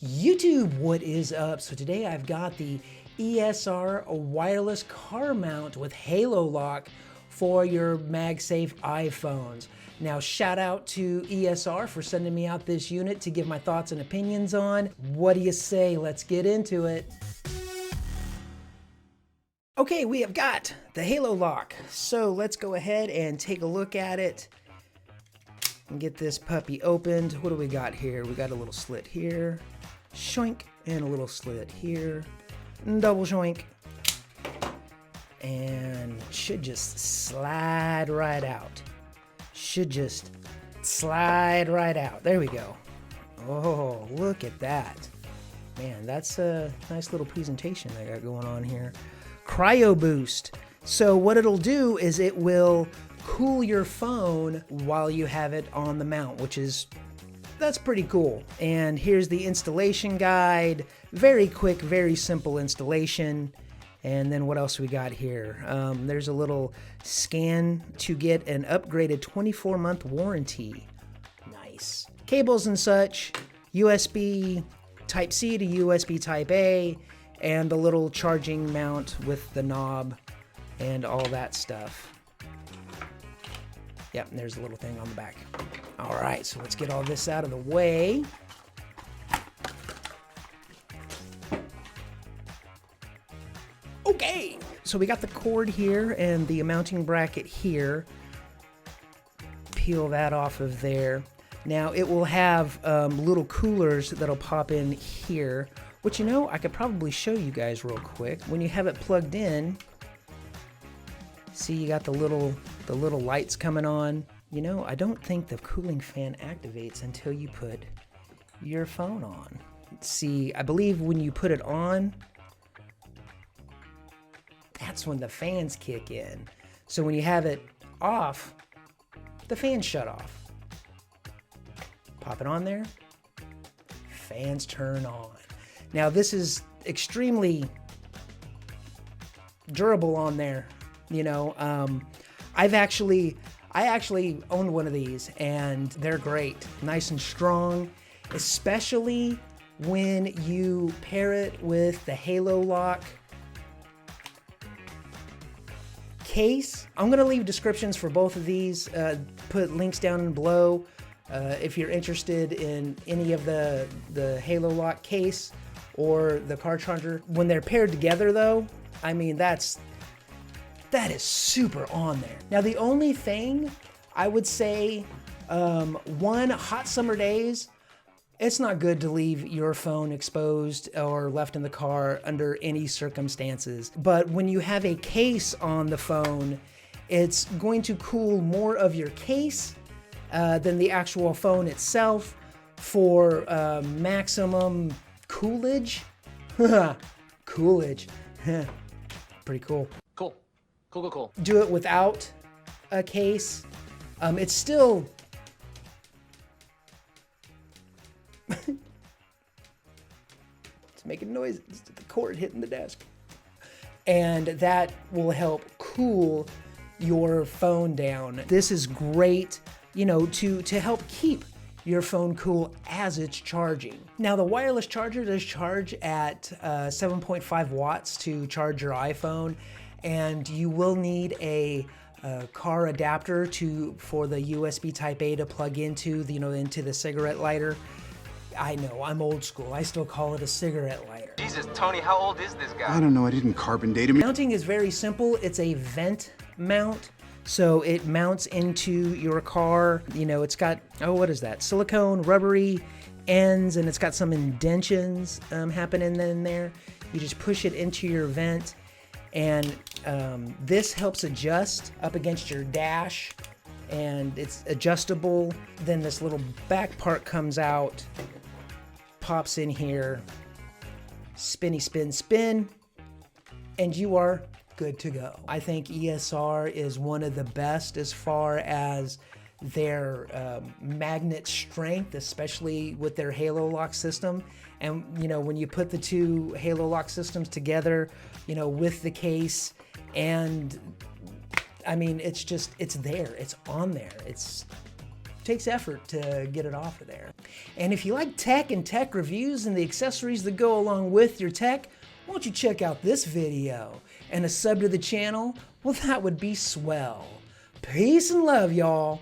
YouTube, what is up? So today I've got the ESR wireless car mount with HaloLock for your MagSafe iPhones. Now shout out to ESR for sending me out this unit to give my thoughts and opinions on. What do you say? Let's get into it. Okay, we have got the HaloLock. So let's go ahead and take a look at it and get this puppy opened. What do we got here? We got a little slit here. Shoink, and a little slit here, double shoink, and should just slide right out. Should just slide right out. There we go. Oh, look at that. Man, that's a nice little presentation I got going on here. CryoBoost. So what it'll do is it will cool your phone while you have it on the mount, which is that's pretty cool. And here's the installation guide. Very quick, very simple installation. And then what else we got here? There's a little scan to get an upgraded 24-month warranty. Nice. Cables and such, USB Type-C to USB Type-A, and a little charging mount with the knob and all that stuff. Yep, and there's a little thing on the back. All right, so let's get all this out of the way. Okay, so we got the cord here and the mounting bracket here. Peel that off of there. Now it will have little coolers that'll pop in here, which I could probably show you guys real quick. When you have it plugged in, see you got the little lights coming on. I don't think the cooling fan activates until you put your phone on. See, I believe when you put it on, that's when the fans kick in. So when you have it off, the fans shut off. Pop it on there, fans turn on. Now this is extremely durable on there. I actually own one of these and they're great, nice and strong, especially when you pair it with the HaloLock case. I'm gonna leave descriptions for both of these, put links down below if you're interested in any of the HaloLock case or the car charger. When they're paired together though, I mean, that is super on there. Now, the only thing I would say, one, hot summer days, it's not good to leave your phone exposed or left in the car under any circumstances. But when you have a case on the phone, it's going to cool more of your case than the actual phone itself for maximum coolage. Coolage. Pretty cool. Cool. Do it without a case. It's still... it's making noise. It's the cord hitting the desk. And that will help cool your phone down. This is great, to help keep your phone cool as it's charging. Now the wireless charger does charge at 7.5 watts to charge your iPhone. And you will need a car adapter for the USB Type-A to plug into the cigarette lighter. I know, I'm old school. I still call it a cigarette lighter. Jesus, Tony, how old is this guy? I don't know, I didn't carbon date him. Mounting is very simple. It's a vent mount. So it mounts into your car. It's got, what is that? Silicone, rubbery ends, and it's got some indentions happening in there. You just push it into your vent. And this helps adjust up against your dash, and it's adjustable. Then this little back part comes out, pops in here, spinny spin, and you are good to go. I think ESR is one of the best as far as their magnet strength, especially with their HaloLock system. And when you put the two HaloLock systems together, with the case, and I mean, it's there, it's on there, it's takes effort to get it off of there. And if you like tech and tech reviews and the accessories that go along with your tech, won't you check out this video? And a sub to the channel? Well, that would be swell. Peace and love, y'all.